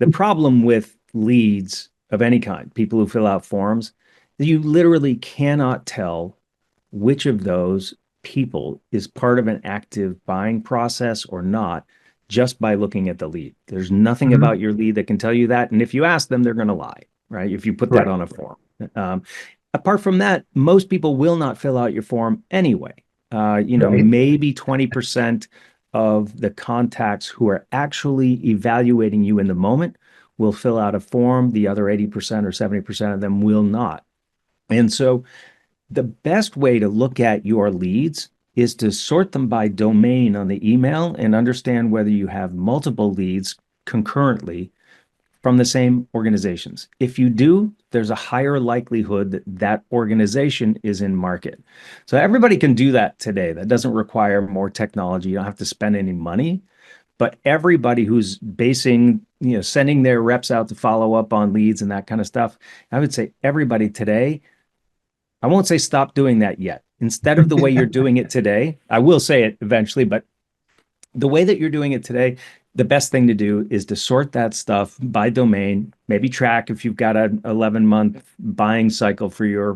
The problem with leads of any kind, people who fill out forms, you literally cannot tell which of those people is part of an active buying process or not just by looking at the lead. There's nothing Mhm. about your lead that can tell you that. And if you ask them, they're going to lie, right? If you put that Right. on a form. Um, Apart from that, most people will not fill out your form anyway. Right. Maybe 20% of the contacts who are actually evaluating you in the moment will fill out a form. The other 80% or 70% of them will not. And so the best way to look at your leads is to sort them by domain on the email and understand whether you have multiple leads concurrently from the same organizations. If you do, there's a higher likelihood that that organization is in market. So everybody can do that today. That doesn't require more technology. You don't have to spend any money. But everybody who's sending their reps out to follow up on leads and that kind of stuff, I would say everybody today, I won't say stop doing that yet. Instead of the way you're doing it today, I will say it eventually, but the way that you're doing it today, the best thing to do is to sort that stuff by domain, maybe track if you've got an 11-month buying cycle for your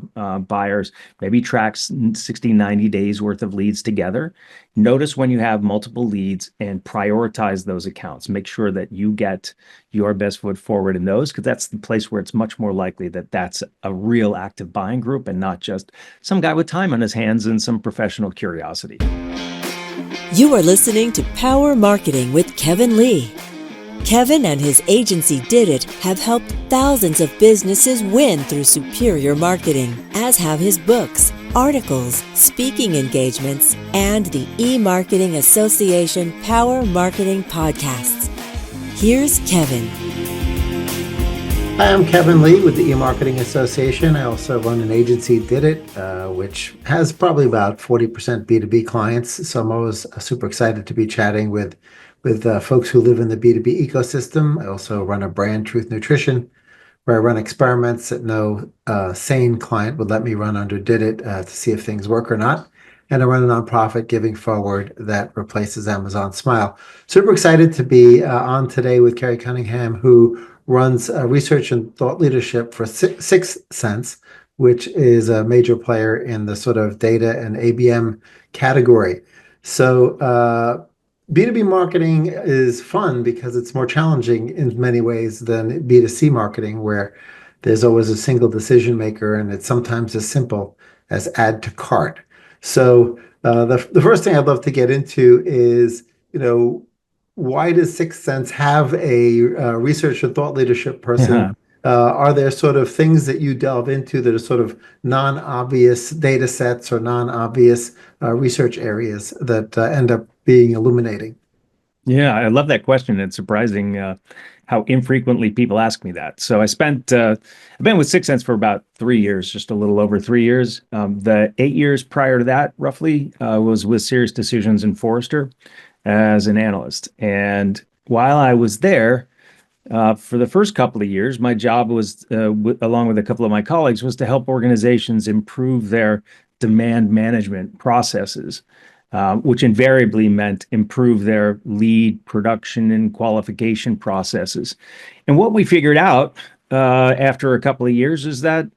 buyers, maybe track 60, 90 days worth of leads together. Notice when you have multiple leads and prioritize those accounts. Make sure that you get your best foot forward in those because that's the place where it's much more likely that that's a real active buying group and not just some guy with time on his hands and some professional curiosity. You are listening to Power Marketing with Kevin Lee. Kevin and his agency Did It have helped thousands of businesses win through superior marketing, as have his books, articles, speaking engagements, and the E-Marketing Association Power Marketing podcasts. Here's Kevin. Hi, I'm Kevin Lee with the E-Marketing Association. I also run an agency, Did It, which has probably about 40% B2B clients. So I'm always super excited to be chatting with folks who live in the B2B ecosystem. I also run a brand, Truth Nutrition, where I run experiments that no sane client would let me run under Did It to see if things work or not. And I run a nonprofit, Giving Forward, that replaces Amazon Smile. Super excited to be on today with Kerry Cunningham, who runs research and thought leadership for 6Sense, which is a major player in the sort of data and ABM category. So B2B marketing is fun because it's more challenging in many ways than B2C marketing, where there's always a single decision maker and it's sometimes as simple as add to cart. So the first thing I'd love to get into is, why does 6Sense have a research and thought leadership person? Are there sort of things that you delve into that are sort of non-obvious data sets or non-obvious research areas that end up being illuminating? Yeah, I love that question. It's surprising how infrequently people ask me that. So I've been with 6Sense for about 3 years, just a little over 3 years. The 8 years prior to that, roughly, was with Serious Decisions and Forrester as an analyst. And while I was there, for the first couple of years, my job was, along with a couple of my colleagues, was to help organizations improve their demand management processes, which invariably meant improve their lead production and qualification processes. And what we figured out after a couple of years is that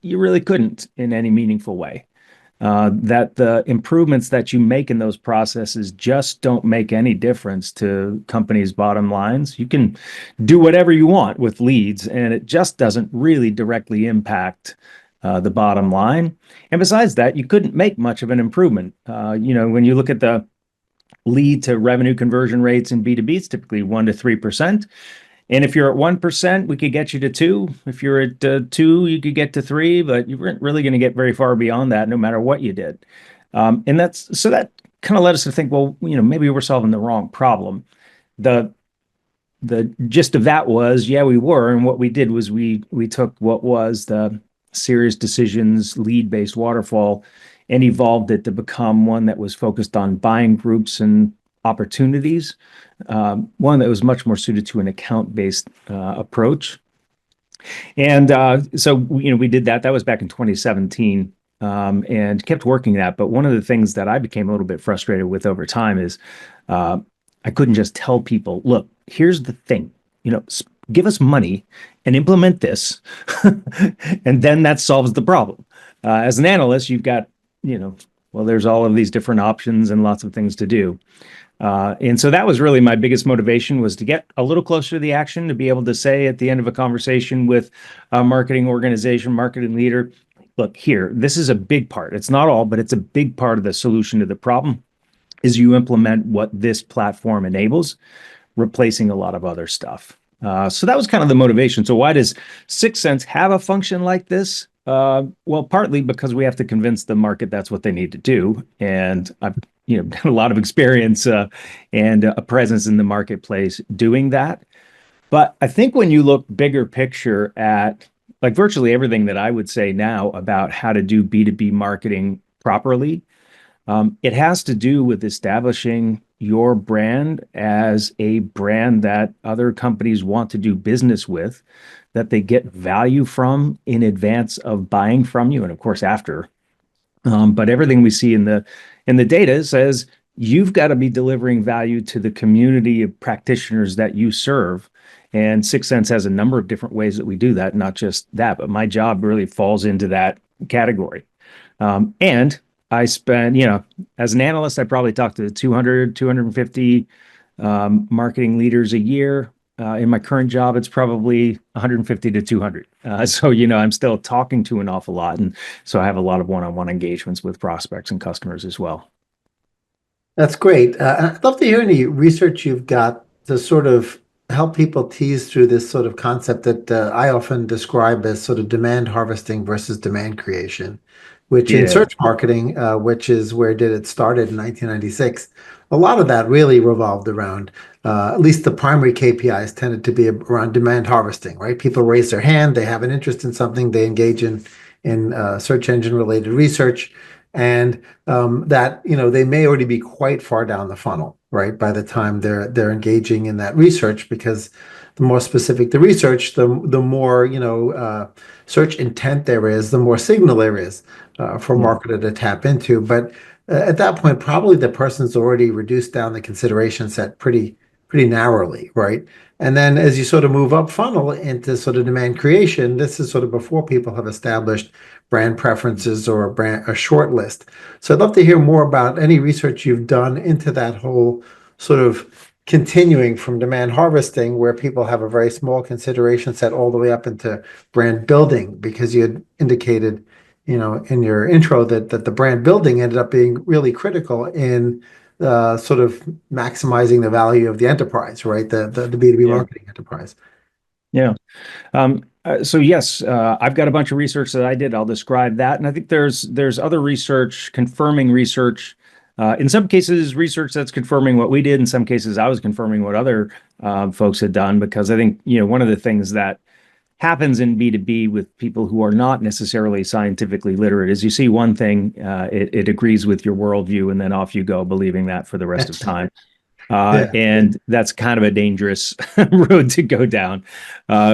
you really couldn't in any meaningful way. That the improvements that you make in those processes just don't make any difference to companies' bottom lines. You can do whatever you want with leads, and it just doesn't really directly impact the bottom line. And besides that, you couldn't make much of an improvement. When you look at the lead to revenue conversion rates in B2B, it's typically 1 to 3%. And if you're at 1%, we could get you to two. If you're at two, you could get to three, but you weren't really going to get very far beyond that, no matter what you did. And that kind of led us to think, well, maybe we're solving the wrong problem. The the gist of that was, yeah, we were, and what we did was we took what was the Serious Decisions lead-based waterfall and evolved it to become one that was focused on buying groups and opportunities, one that was much more suited to an account-based approach. And so we did that. That was back in 2017. And kept working that. But one of the things that I became a little bit frustrated with over time is I couldn't just tell people, look, here's the thing, give us money and implement this, and then that solves the problem. As an analyst, you've got, well, there's all of these different options and lots of things to do. And so that was really my biggest motivation, was to get a little closer to the action, to be able to say at the end of a conversation with a marketing organization, marketing leader, look, here, this is a big part. It's not all, but it's a big part of the solution to the problem, is you implement what this platform enables, replacing a lot of other stuff. So that was kind of the motivation. So why does 6Sense have a function like this? Well, partly because we have to convince the market that's what they need to do. And I've got a lot of experience and a presence in the marketplace doing that. But I think when you look bigger picture at like virtually everything that I would say now about how to do B2B marketing properly, it has to do with establishing your brand as a brand that other companies want to do business with, that they get value from in advance of buying from you, and of course after. But everything we see in the data says you've got to be delivering value to the community of practitioners that you serve. And 6Sense has a number of different ways that we do that, not just that, but my job really falls into that category. And I spend, as an analyst, I probably talk to 200, 250 marketing leaders a year. In my current job, it's probably 150 to 200. So, I'm still talking to an awful lot. And so I have a lot of one-on-one engagements with prospects and customers as well. That's great. I'd love to hear any research you've got to sort of help people tease through this sort of concept that I often describe as sort of demand harvesting versus demand creation, which in Yeah. search marketing, which is where did it started in 1996, a lot of that really revolved around, at least the primary KPIs tended to be around demand harvesting, right? People raise their hand, they have an interest in something, they engage in search engine related research, and that they may already be quite far down the funnel, right? By the time they're engaging in that research, because the more specific the research, the more search intent there is, the more signal there is for a Yeah. marketer to tap into. But at that point, probably the person's already reduced down the consideration set pretty narrowly, right? And then as you sort of move up funnel into sort of demand creation, this is sort of before people have established brand preferences or a short list. So I'd love to hear more about any research you've done into that whole sort of continuing from demand harvesting, where people have a very small consideration set, all the way up into brand building, because you had indicated, in your intro that the brand building ended up being really critical in sort of maximizing the value of the enterprise, right? The B2B Yeah. marketing enterprise. Yeah. So yes, I've got a bunch of research that I did. I'll describe that, and I think there's other research confirming research. In some cases, research that's confirming what we did. In some cases, I was confirming what other folks had done, because I think one of the things that happens in B2B with people who are not necessarily scientifically literate is you see one thing, it agrees with your worldview, and then off you go believing that for the rest of time. Yeah. And that's kind of a dangerous road to go down.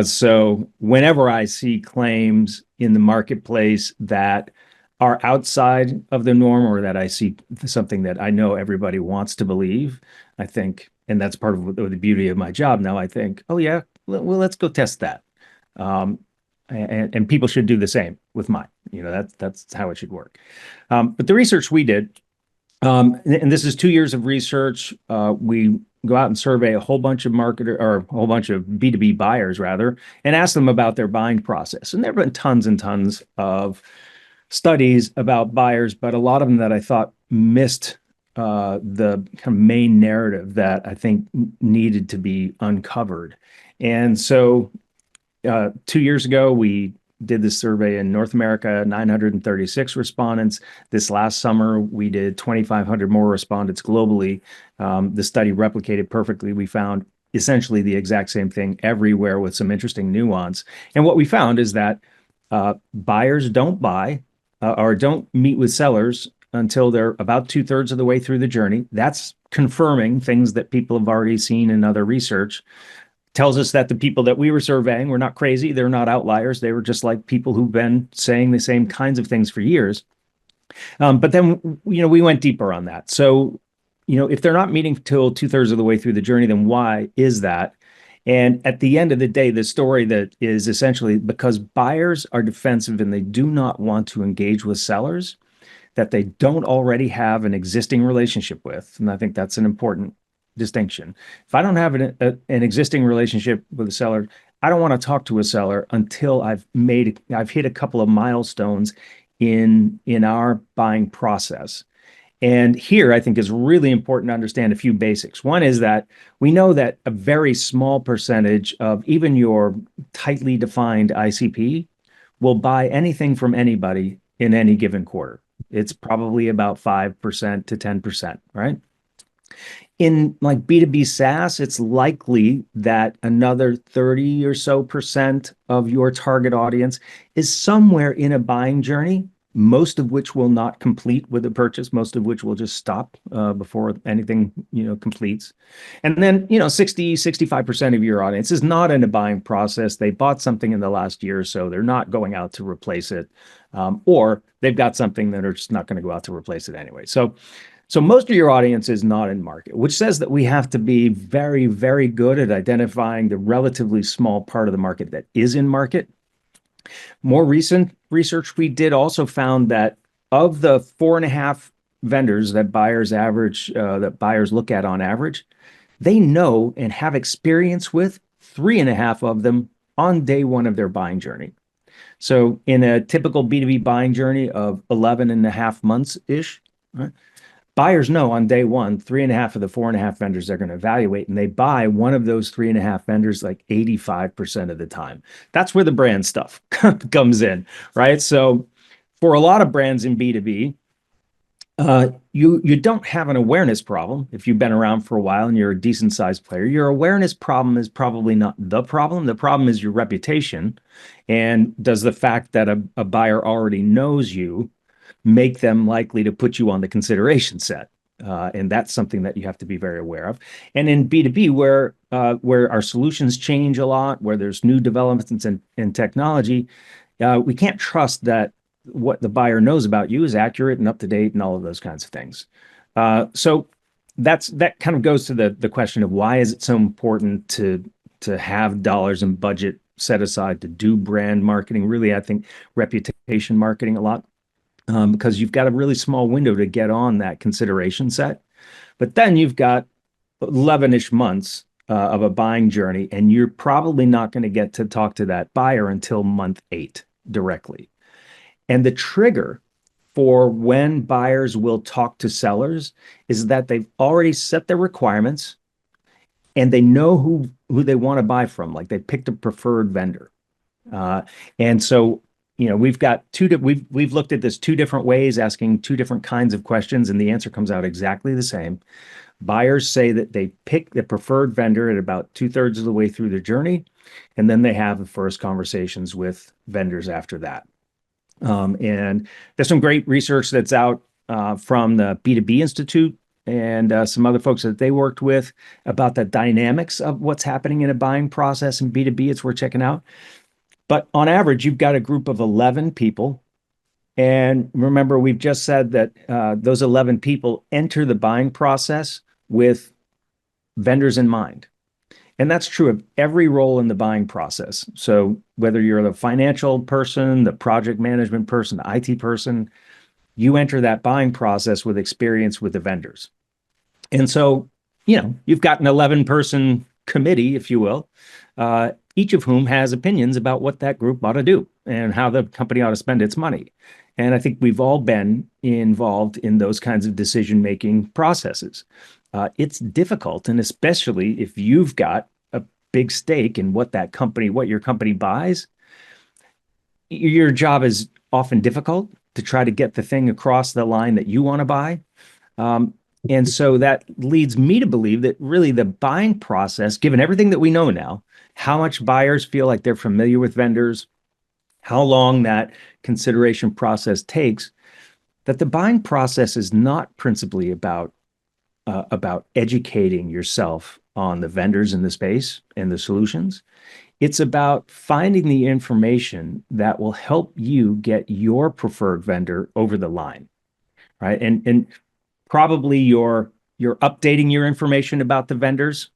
So whenever I see claims in the marketplace that are outside of the norm, or that I see something that I know everybody wants to believe, I think, and that's part of the beauty of my job now, I think, oh yeah, well, let's go test that. And people should do the same with mine. That's how it should work. But the research we did, and this is 2 years of research. We go out and survey a whole bunch of a whole bunch of B2B buyers rather, and ask them about their buying process. And there have been tons and tons of studies about buyers, but a lot of them that I thought missed the kind of main narrative that I think needed to be uncovered. And so 2 years ago, we did this survey in North America, 936 respondents. This last summer, we did 2,500 more respondents globally. The study replicated perfectly. We found essentially the exact same thing everywhere with some interesting nuance. And what we found is that buyers don't buy or don't meet with sellers until they're about 2/3 of the way through the journey. That's confirming things that people have already seen in other research. Tells us that the people that we were surveying were not crazy. They're not outliers. They were just like people who've been saying the same kinds of things for years. But then, we went deeper on that. So, if they're not meeting till 2/3 of the way through the journey, then why is that? And at the end of the day, the story that is essentially because buyers are defensive and they do not want to engage with sellers that they don't already have an existing relationship with. And I think that's an important distinction. If I don't have an existing relationship with a seller, I don't want to talk to a seller until I've hit a couple of milestones in our buying process. And here, I think is really important to understand a few basics. One is that we know that a very small percentage of even your tightly defined ICP will buy anything from anybody in any given quarter. It's probably about 5% to 10%, right? In like B2B SaaS, it's likely that another 30 or so percent of your target audience is somewhere in a buying journey, most of which will not complete with a purchase, most of which will just stop before anything, completes. And then, 65% of your audience is not in a buying process. They bought something in the last year or so. They're not going out to replace it, or they've got something that are just not going to go out to replace it anyway. So most of your audience is not in market, which says that we have to be very, very good at identifying the relatively small part of the market that is in market. More recent research we did also found that of the 4.5 vendors that buyers look at on average, they know and have experience with 3.5 of them on day one of their buying journey. So in a typical B2B buying journey of 11.5 months-ish, right? Buyers know on day one, 3.5 of the 4.5 vendors they're going to evaluate, and they buy one of those 3.5 vendors like 85% of the time. That's where the brand stuff comes in, right? So for a lot of brands in B2B, you don't have an awareness problem if you've been around for a while and you're a decent sized player. Your awareness problem is probably not the problem. The problem is your reputation. And does the fact that a buyer already knows you make them likely to put you on the consideration set? And that's something that you have to be very aware of. And in B2B, where our solutions change a lot, where there's new developments in technology, we can't trust that what the buyer knows about you is accurate and up to date and all of those kinds of things. So that kind of goes to the question of why is it so important to have dollars and budget set aside to do brand marketing, really, I think reputation marketing a lot. Because you've got a really small window to get on that consideration set. But then you've got 11-ish months of a buying journey, and you're probably not going to get to talk to that buyer until month 8 directly. And the trigger for when buyers will talk to sellers is that they've already set their requirements and they know who they want to buy from, like they picked a preferred vendor. And so we've looked at this 2 different ways, asking 2 different kinds of questions, and the answer comes out exactly the same. Buyers say that they pick the preferred vendor at about 2/3 of the way through their journey, and then they have the first conversations with vendors after that. And there's some great research that's out from the B2B Institute and some other folks that they worked with about the dynamics of what's happening in a buying process in B2B. It's worth checking out. But on average, you've got a group of 11 people. And remember, we've just said that those 11 people enter the buying process with vendors in mind. And that's true of every role in the buying process. So whether you're the financial person, the project management person, the IT person, you enter that buying process with experience with the vendors. And so, you've got an 11-person committee, if you will, each of whom has opinions about what that group ought to do and how the company ought to spend its money. And I think we've all been involved in those kinds of decision-making processes. It's difficult, and especially if you've got a big stake in what your company buys, your job is often difficult to try to get the thing across the line that you want to buy. And so that leads me to believe that really the buying process, given everything that we know now, how much buyers feel like they're familiar with vendors, how long that consideration process takes, that the buying process is not principally about educating yourself on the vendors in the space and the solutions. It's about finding the information that will help you get your preferred vendor over the line, right? And probably you're updating your information about the vendors,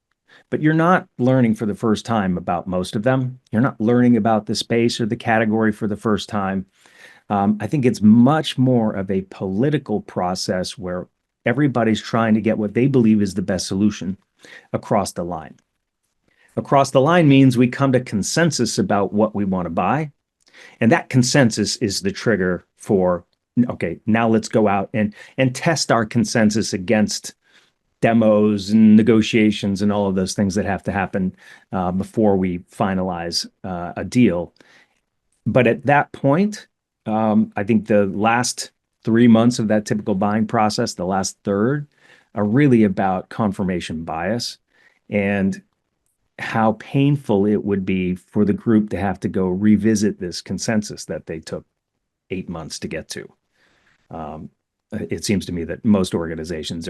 but you're not learning for the first time about most of them. You're not learning about the space or the category for the first time. I think it's much more of a political process where everybody's trying to get what they believe is the best solution across the line. Across the line means we come to consensus about what we want to buy. And that consensus is the trigger for, okay, now let's go out and test our consensus against demos and negotiations and all of those things that have to happen before we finalize a deal. But at that point, I think the last 3 months of that typical buying process, the last third, are really about confirmation bias and how painful it would be for the group to have to go revisit this consensus that they took 8 months to get to. It seems to me that most organizations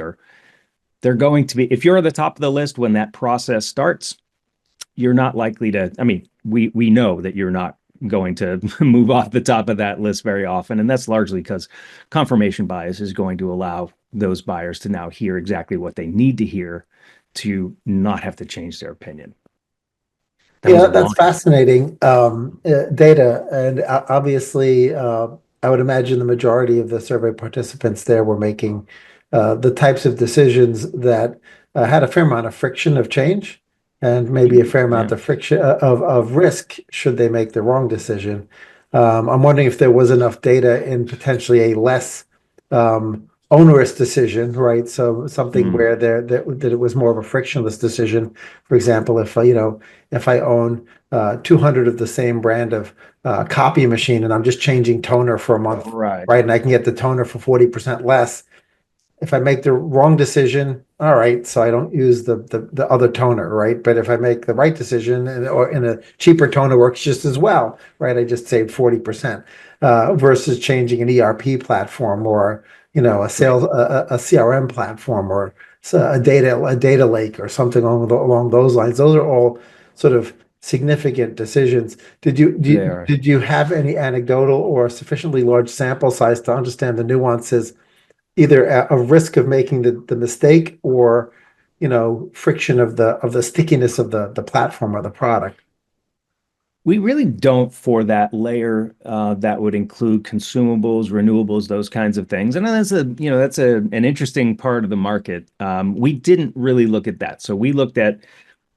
they're going to be, if you're at the top of the list when that process starts, you're not likely to, I mean, we know that you're not going to move off the top of that list very often. And that's largely because confirmation bias is going to allow those buyers to now hear exactly what they need to hear to not have to change their opinion. Yeah, that's fascinating data. And obviously, I would imagine the majority of the survey participants there were making the types of decisions that had a fair amount of friction of change and maybe a fair amount of friction of risk should they make the wrong decision. I'm wondering if there was enough data in potentially a less onerous decision, right? So something where that it was more of a frictionless decision. For example, if I own 200 of the same brand of copy machine and I'm just changing toner for a month, Right. and I can get the toner for 40% less. If I make the wrong decision, all right, so I don't use the other toner, right? But if I make the right decision or in a cheaper toner works just as well, right? I just saved 40% versus changing an ERP platform or a CRM platform or a data lake or something along those lines. Those are all sort of significant decisions. Did you have any anecdotal or sufficiently large sample size to understand the nuances, either a risk of making the mistake or friction of the stickiness of the platform or the product? We really don't for that layer that would include consumables, renewables, those kinds of things. And that's an interesting part of the market. We didn't really look at that. So we looked at,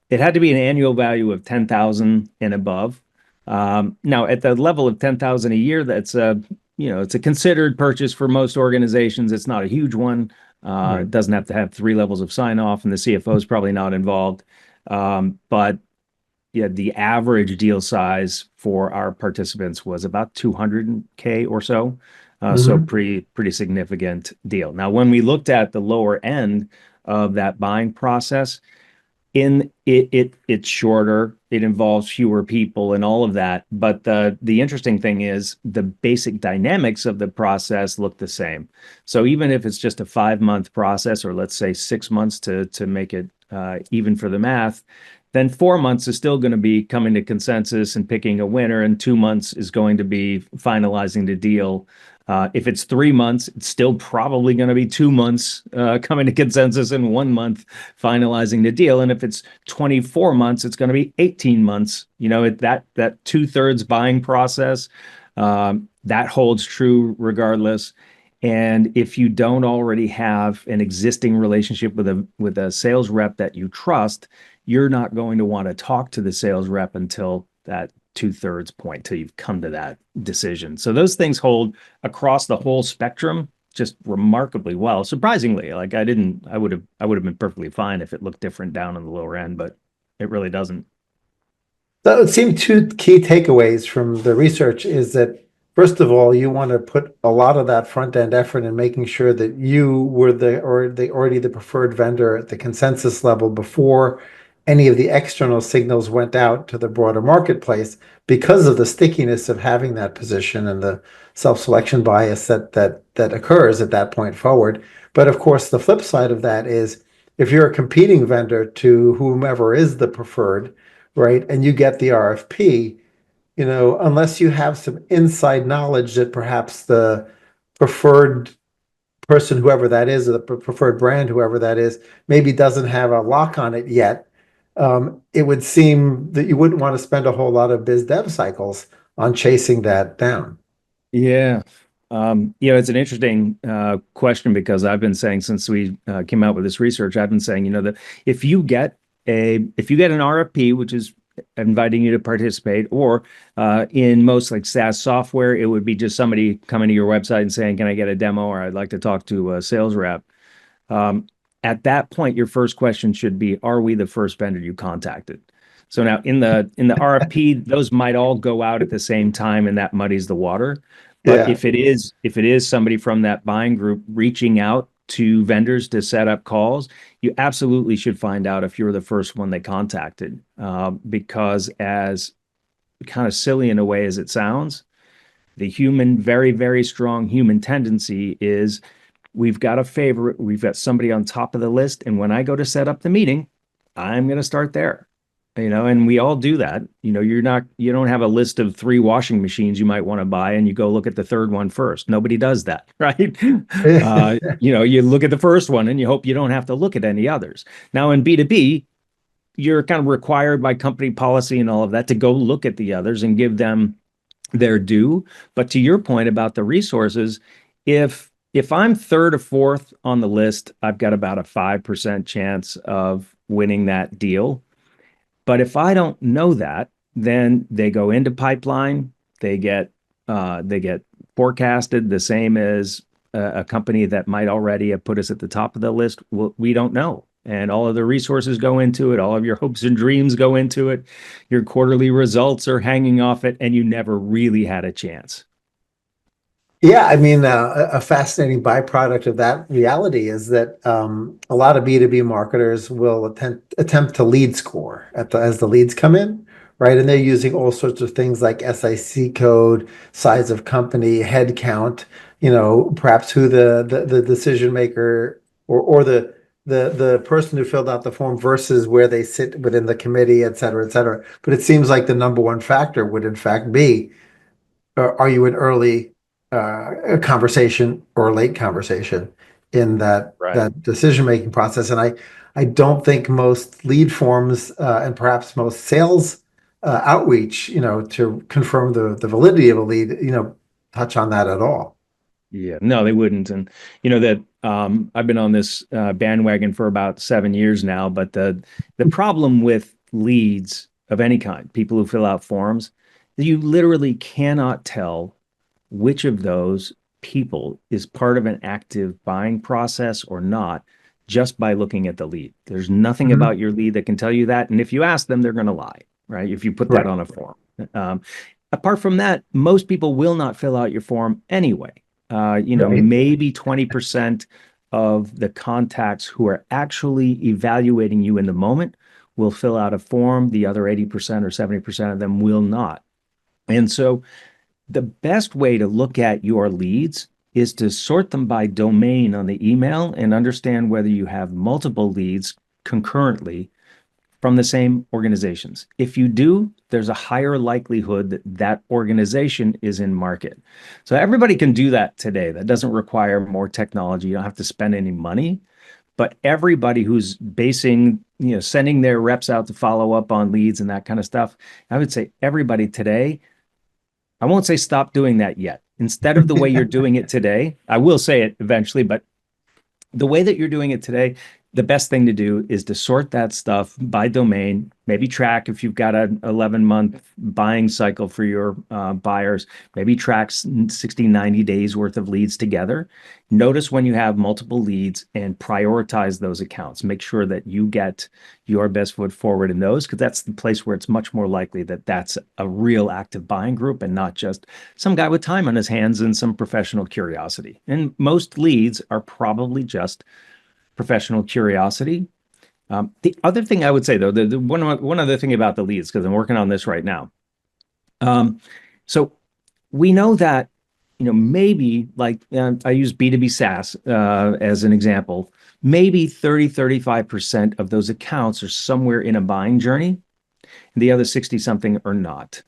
it had to be an annual value of 10,000 and above. Now at the level of 10,000 a year, it's a considered purchase for most organizations. It's not a huge one. It doesn't have to have 3 levels of sign off, and the CFO is probably not involved. But yeah, the average deal size for our participants was about 200K or so. So pretty significant deal. Now, when we looked at the lower end of that buying process, it's shorter, it involves fewer people and all of that. But the interesting thing is the basic dynamics of the process look the same. So even if it's just a 5-month process, or let's say 6 months to make it even for the math, then 4 months is still going to be coming to consensus and picking a winner, and 2 months is going to be finalizing the deal. If it's 3 months, it's still probably going to be 2 months coming to consensus and 1 month finalizing the deal. And if it's 24 months, it's going to be 18 months. That 2/3 buying process, that holds true regardless. And if you don't already have an existing relationship with a sales rep that you trust, you're not going to want to talk to the sales rep until that 2/3 point, till you've come to that decision. So those things hold across the whole spectrum just remarkably well. Surprisingly, like I would have been perfectly fine if it looked different down on the lower end, but it really doesn't. So it seemed 2 key takeaways from the research is that, first of all, you want to put a lot of that front end effort in making sure that you were already the preferred vendor at the consensus level before any of the external signals went out to the broader marketplace, because of the stickiness of having that position and the self-selection bias that occurs at that point forward. But of course, the flip side of that is if you're a competing vendor to whomever is the preferred, right, and you get the RFP, unless you have some inside knowledge that perhaps the preferred person, whoever that is, or the preferred brand, whoever that is, maybe doesn't have a lock on it yet, it would seem that you wouldn't want to spend a whole lot of biz dev cycles on chasing that down. Yeah. It's an interesting question because I've been saying since we came out with this research, I've been saying, that if you get an RFP, which is inviting you to participate, or in most like SaaS software, it would be just somebody coming to your website and saying, "Can I get a demo?" or "I'd like to talk to a sales rep." Um, at that point, your first question should be, "Are we the first vendor you contacted?" So now in the RFP, those might all go out at the same time, and that muddies the water. But Yeah. if it is somebody from that buying group reaching out to vendors to set up calls, you absolutely should find out if you're the first one they contacted. Because as kind of silly in a way as it sounds, the very, very strong human tendency is we've got a favorite, we've got somebody on top of the list, and when I go to set up the meeting, I'm going to start there. And we all do that. You don't have a list of 3 washing machines you might want to buy and you go look at the third one first. Nobody does that, right? You look at the first one and you hope you don't have to look at any others. Now in B2B, you're kind of required by company policy and all of that to go look at the others and give them their due. But to your point about the resources, if I'm third or fourth on the list, I've got about a 5% chance of winning that deal. But if I don't know that, then they go into pipeline, they get forecasted the same as a company that might already have put us at the top of the list. Well, we don't know. And all of the resources go into it, all of your hopes and dreams go into it. Your quarterly results are hanging off it, and you never really had a chance. Yeah, I mean, a fascinating byproduct of that reality is that a lot of B2B marketers will attempt to lead score as the leads come in, right? And they're using all sorts of things like SIC code, size of company, head count, perhaps who the decision maker or the person who filled out the form versus where they sit within the committee, et cetera, et cetera. But it seems like the number one factor would in fact be, are you an early conversation or a late conversation in Right. that decision making process? And I don't think most lead forms and perhaps most sales outreach, to confirm the validity of a lead, touch on that at all. Yeah, no, they wouldn't. And that I've been on this bandwagon for about 7 years now, but the problem with leads of any kind, people who fill out forms, you literally cannot tell which of those people is part of an active buying process or not just by looking at the lead. There's nothing Mhm. about your lead that can tell you that. And if you ask them, they're going to lie, right? If you put that Right. on a form. Um, Apart from that, most people will not fill out your form anyway. Right. Maybe 20% of the contacts who are actually evaluating you in the moment will fill out a form. The other 80% or 70% of them will not. And so the best way to look at your leads is to sort them by domain on the email and understand whether you have multiple leads concurrently from the same organizations. If you do, there's a higher likelihood that that organization is in market. So everybody can do that today. That doesn't require more technology. You don't have to spend any money. But everybody who's sending their reps out to follow up on leads and that kind of stuff, I would say everybody today, I won't say stop doing that yet. Instead of the way you're doing it today, I will say it eventually, but the way that you're doing it today, the best thing to do is to sort that stuff by domain, maybe track if you've got an 11-month buying cycle for your buyers, maybe track 60, 90 days worth of leads together. Notice when you have multiple leads and prioritize those accounts. Make sure that you get your best foot forward in those, because that's the place where it's much more likely that that's a real active buying group and not just some guy with time on his hands and some professional curiosity. And most leads are probably just professional curiosity. The other thing I would say, though, the one other thing about the leads, because I'm working on this right now. So we know that, maybe like I use B2B SaaS as an example, maybe 35% of those accounts are somewhere in a buying journey, and the other 60 something are not.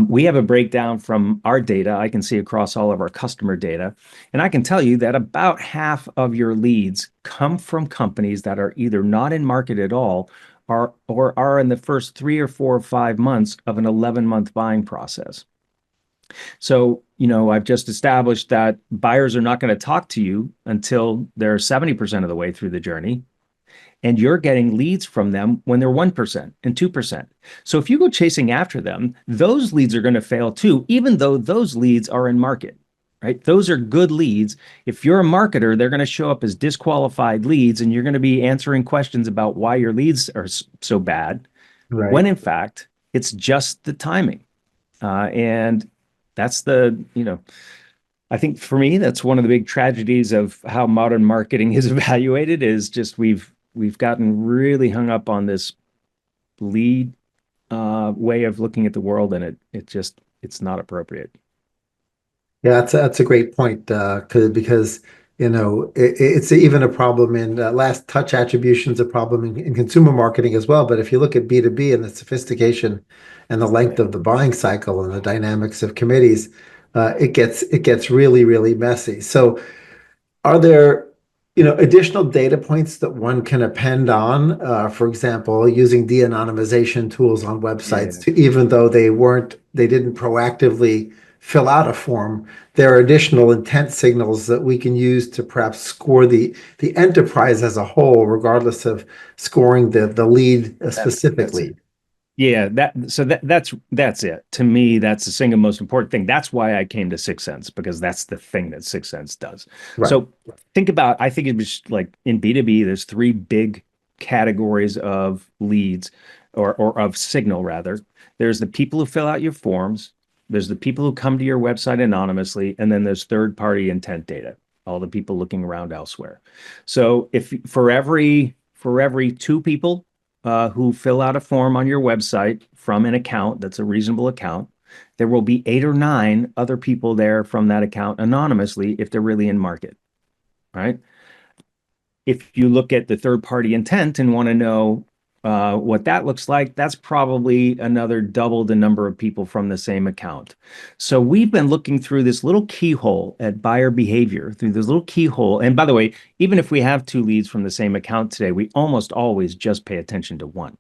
We have a breakdown from our data I can see across all of our customer data. And I can tell you that about half of your leads come from companies that are either not in market at all are in the first 3 or 4 or 5 months of an 11-month buying process. So, I've just established that buyers are not going to talk to you until they're 70% of the way through the journey. And you're getting leads from them when they're 1% and 2%. So if you go chasing after them, those leads are going to fail too, even though those leads are in market, right? Those are good leads. If you're a marketer, they're going to show up as disqualified leads, and you're going to be answering questions about why your leads are so bad, Right. when in fact, it's just the timing. And that's I think for me, that's one of the big tragedies of how modern marketing is evaluated is just we've gotten really hung up on this lead way of looking at the world, and it's not appropriate. Yeah, that's a great point, because it's even a problem in last touch attribution's a problem in consumer marketing as well. But if you look at B2B and the sophistication and the length Right. of the buying cycle and the dynamics of committees, it gets really, really messy. So are there, additional data points that one can append on, for example, using de-anonymization tools on websites Yeah. to, even though they didn't proactively fill out a form, there are additional intent signals that we can use to perhaps score the enterprise as a whole, regardless of scoring the lead That's specifically. it. Yeah, that's it. To me, that's the single most important thing. That's why I came to 6Sense, because that's the thing that 6Sense does. Right. So I think it was like in B2B, there's three big categories of leads or of signal rather. There's the people who fill out your forms, there's the people who come to your website anonymously, and then there's third-party intent data, all the people looking around elsewhere. So if for every two people who fill out a form on your website from an account that's a reasonable account, there will be 8 or 9 other people there from that account anonymously if they're really in market, right? If you look at the third party intent and want to know what that looks like, that's probably another double the number of people from the same account. So we've been looking through this little keyhole at buyer behavior, through this little keyhole. And by the way, even if we have 2 leads from the same account today, we almost always just pay attention to one.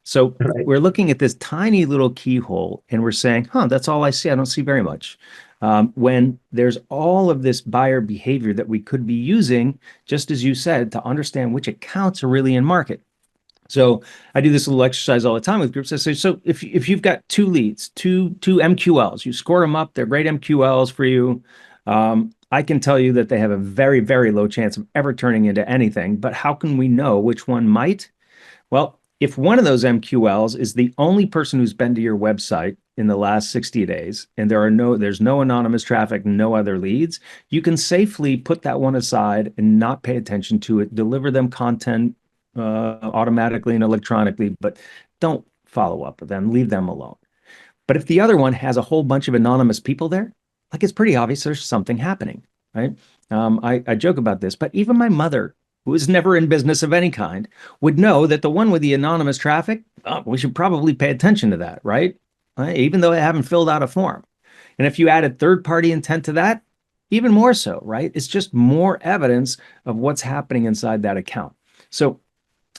So Right. we're looking at this tiny little keyhole and we're saying, that's all I see. I don't see very much. When there's all of this buyer behavior that we could be using, just as you said, to understand which accounts are really in market. So I do this little exercise all the time with groups. I say, so if you've got 2 leads, two MQLs, you score them up, they're great MQLs for you. I can tell you that they have a very, very low chance of ever turning into anything. But how can we know which one might? Well, if one of those MQLs is the only person who's been to your website in the last 60 days, and there's no anonymous traffic, no other leads, you can safely put that one aside and not pay attention to it, deliver them content automatically and electronically, but don't follow up with them, leave them alone. But if the other one has a whole bunch of anonymous people there, like it's pretty obvious there's something happening, right? I joke about this, but even my mother, who is never in business of any kind, would know that the one with the anonymous traffic, we should probably pay attention to that, right? Even though I haven't filled out a form. And if you added third party intent to that, even more so, right? It's just more evidence of what's happening inside that account. So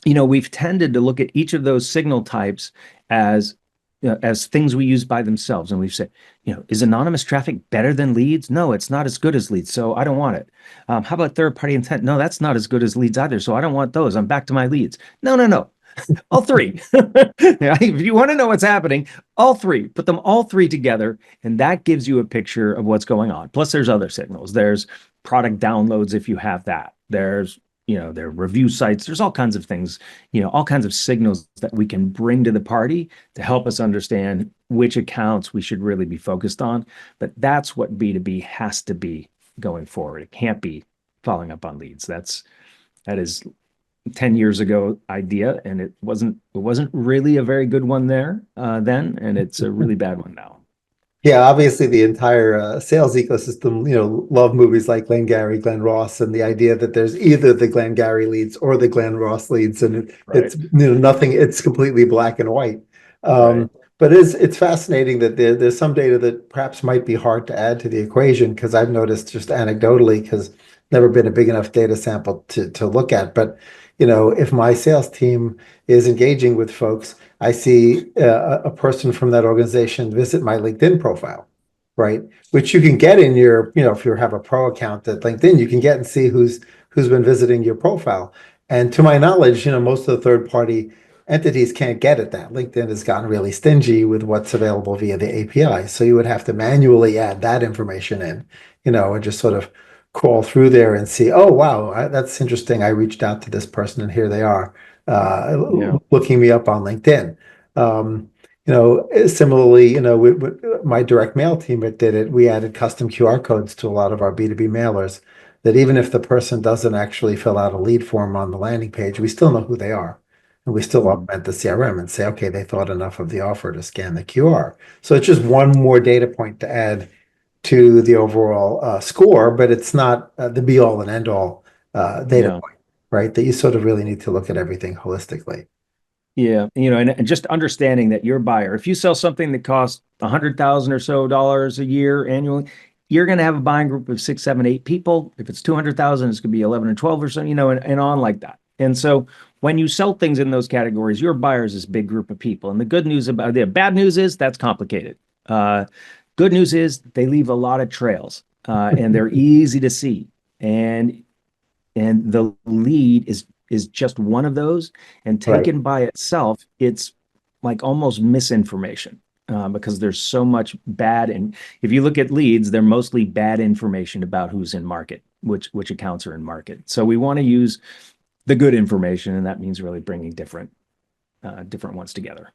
we've tended to look at each of those signal types as as things we use by themselves, and we've said, is anonymous traffic better than leads? No, it's not as good as leads, so I don't want it. How about third-party intent? No, that's not as good as leads either, so I don't want those. I'm back to my leads. No, no, no. All three. If you want to know what's happening, all three, put them all three together, and that gives you a picture of what's going on. Plus, there's other signals. There's product downloads if you have that. There are review sites. There's all kinds of things, all kinds of signals that we can bring to the party to help us understand which accounts we should really be focused on. But that's what B2B has to be going forward. It can't be following up on leads. That is 10 years ago idea, and it wasn't really a very good one there then, and it's a really bad one now. Yeah, obviously the entire sales ecosystem, love movies like Glengarry, Glen Ross, and the idea that there's either the Glengarry leads or the Glen Ross leads, and Right. it's nothing. It's completely black and white. Right. But it's fascinating that there's some data that perhaps might be hard to add to the equation, because I've noticed just anecdotally, because never been a big enough data sample to look at. But if my sales team is engaging with folks, I see a person from that organization visit my LinkedIn profile, right? Which you can get in your, if you have a pro account at LinkedIn, you can get and see who's been visiting your profile. And to my knowledge, most of the third party entities can't get at that. LinkedIn has gotten really stingy with what's available via the API. So you would have to manually add that information in, and just sort of crawl through there and see, oh, wow, that's interesting. I reached out to this person and here they are Yeah. looking me up on LinkedIn. Similarly, with my direct mail team that did it, we added custom QR codes to a lot of our B2B mailers that even if the person doesn't actually fill out a lead form on the landing page, we still know who they are. And we still Mhm. augment the CRM and say, okay, they thought enough of the offer to scan the QR. So it's just one more data point to add to the overall score, but it's not the be all and end all data Yeah. point, right? That you sort of really need to look at everything holistically. Yeah, and just understanding that your buyer, if you sell something that costs 100,000 or so dollars a year annually, you're going to have a buying group of six, seven, eight people. If it's 200,000, it's going to be 11 or 12 or so, and on like that. And so when you sell things in those categories, your buyers is a big group of people. And the bad news is that's complicated. Uh, Good news is they leave a lot of trails, and they're easy to see. And the lead is just one of those, and Right. taken by itself it's like almost misinformation, because there's so much bad. And if you look at leads, they're mostly bad information about who's in market, which accounts are in market. So we want to use the good information, and that means really bringing different ones together.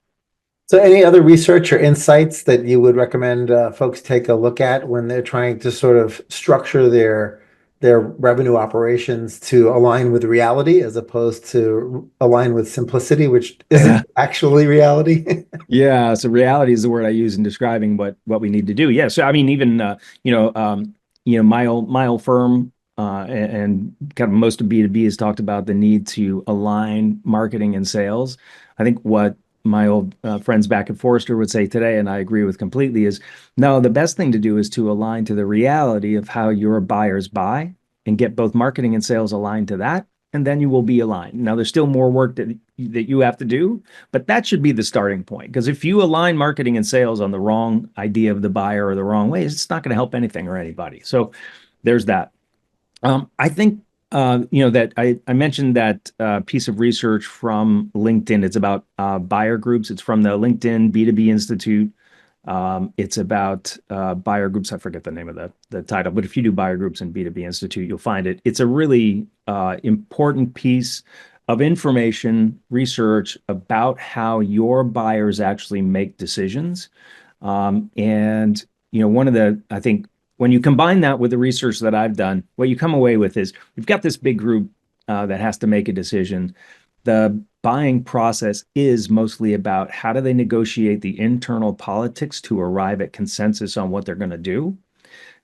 So any other research or insights that you would recommend folks take a look at when they're trying to sort of structure their revenue operations to align with reality as opposed to align with simplicity, which isn't actually reality? Yeah, so reality is the word I use in describing what we need to do. Yeah, so I mean, even my old firm, and kind of most of B2B has talked about the need to align marketing and sales. I think what my old friends back at Forrester would say today, and I agree with completely, is no, the best thing to do is to align to the reality of how your buyers buy and get both marketing and sales aligned to that, and then you will be aligned. Now, there's still more work that you have to do, but that should be the starting point. Because if you align marketing and sales on the wrong idea of the buyer or the wrong way, it's not going to help anything or anybody. So there's that. I think that I mentioned that piece of research from LinkedIn. It's about buyer groups. It's from the LinkedIn B2B Institute. It's about buyer groups. I forget the name of the title, but if you do buyer groups in B2B Institute, you'll find it. It's a really important piece of information research about how your buyers actually make decisions. And I think when you combine that with the research that I've done, what you come away with is we've got this big group that has to make a decision. The buying process is mostly about how do they negotiate the internal politics to arrive at consensus on what they're going to do.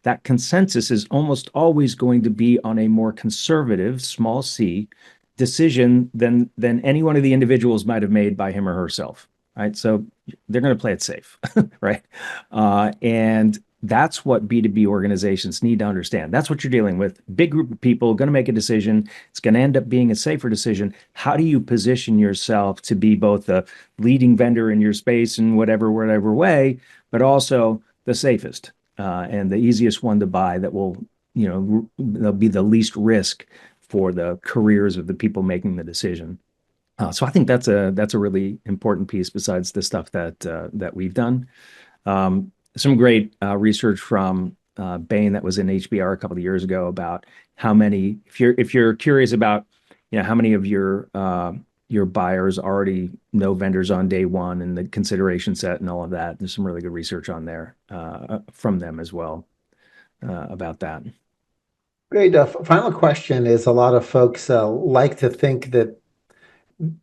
That consensus is almost always going to be on a more conservative, small c, decision than any one of the individuals might have made by him or herself, right? So they're going to play it safe, right? And that's what B2B organizations need to understand. That's what you're dealing with. Big group of people going to make a decision. It's going to end up being a safer decision. How do you position yourself to be both the leading vendor in your space in whatever way, but also the safest and the easiest one to buy that will, they'll be the least risk for the careers of the people making the decision. So I think that's a really important piece besides the stuff that we've done. Some great research from Bain that was in HBR a couple of years ago about how many, if you're curious about, how many of your buyers already know vendors on day one and the consideration set and all of that. There's some really good research on there from them as well about that. Great. Final question is a lot of folks like to think that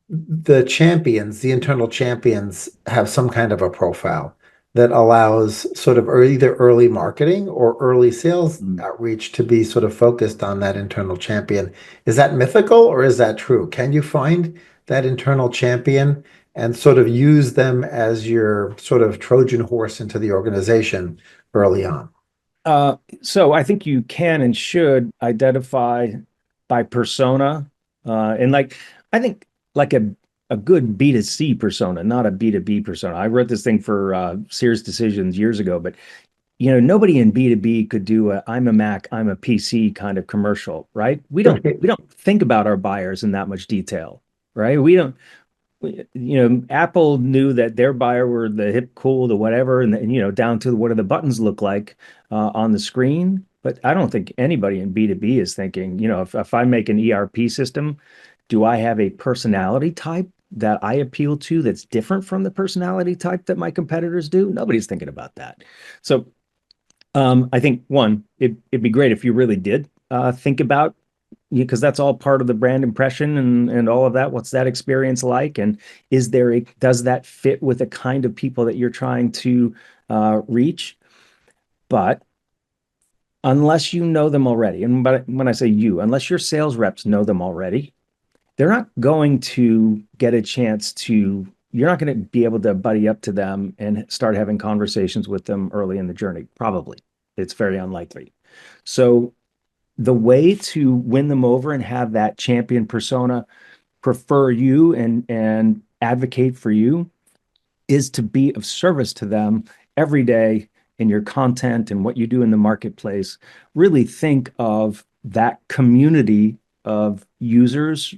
the internal champions, have some kind of a profile that allows sort of either early marketing or early sales Mm. outreach to be sort of focused on that internal champion. Is that mythical or is that true? Can you find that internal champion and sort of use them as your sort of Trojan horse into the organization early on? So I think you can and should identify by persona And like, I think like a good B2C persona, not a B2B persona. I wrote this thing for Sears Decisions years ago, but nobody in B2B could do a I'm a Mac, I'm a PC kind of commercial, right? We don't think about our buyers in that much detail, right? Apple knew that their buyer were the hip, cool, the whatever, and down to what do the buttons look like on the screen. But I don't think anybody in B2B is thinking, if I make an ERP system, do I have a personality type that I appeal to that's different from the personality type that my competitors do? Nobody's thinking about that. So I think one, it'd be great if you really did think about, because that's all part of the brand impression and all of that. What's that experience like? And does that fit with the kind of people that you're trying to reach? But unless you know them already, and when I say you, unless your sales reps know them already, they're not going to get a chance to, you're not going to be able to buddy up to them and start having conversations with them early in the journey. Probably. It's very unlikely. So the way to win them over and have that champion persona prefer you and advocate for you is to be of service to them every day in your content and what you do in the marketplace. Really think of that community of users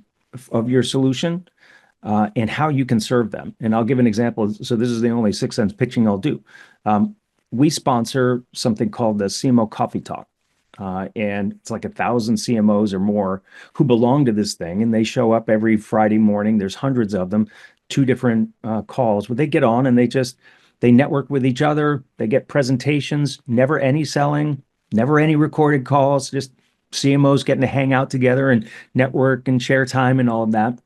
of your solution and how you can serve them. And I'll give an example. So this is the only 6Sense pitching I'll do. We sponsor something called the CMO Coffee Talk. And it's like 1,000 CMOs or more who belong to this thing. And they show up every Friday morning. There's hundreds of them, 2 different calls where they get on and they network with each other. They get presentations, never any selling, never any recorded calls, just CMOs getting to hang out together and network and share time and all of that.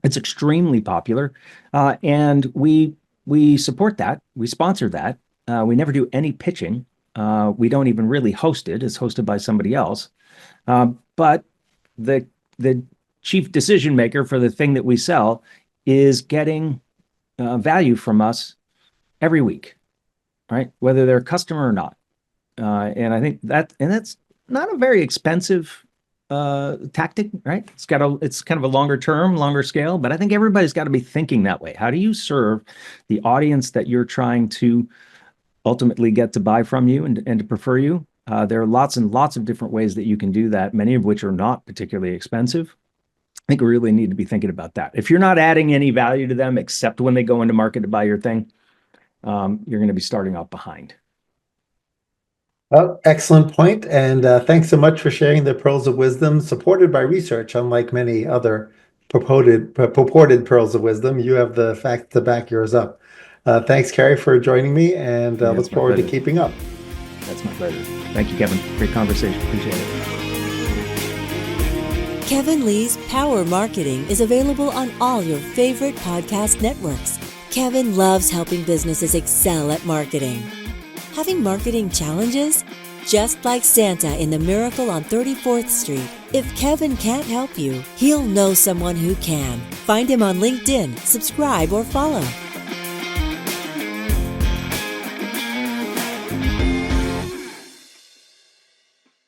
It's extremely popular. And we support that. We sponsor that. We never do any pitching. We don't even really host it. It's hosted by somebody else. But the chief decision maker for the thing that we sell is getting value from us every week, right? Whether they're a customer or not. And I think that's not a very expensive tactic, right? It's kind of a longer term, longer scale, but I think everybody's got to be thinking that way. How do you serve the audience that you're trying to ultimately get to buy from you and to prefer you? There are lots and lots of different ways that you can do that, many of which are not particularly expensive. I think we really need to be thinking about that. If you're not adding any value to them, except when they go into market to buy your thing, you're going to be starting off behind. Well, excellent point. And thanks so much for sharing the pearls of wisdom supported by research. Unlike many other purported pearls of wisdom, you have the facts to back yours up. Thanks, Kerry, for joining me, and look forward to keeping up. That's my pleasure. Thank you, Kevin. Great conversation. Appreciate it. Kevin Lee's Power Marketing is available on all your favorite podcast networks. Kevin loves helping businesses excel at marketing. Having marketing challenges? Just like Santa in The Miracle on 34th Street, if Kevin can't help you, he'll know someone who can. Find him on LinkedIn, subscribe, or follow.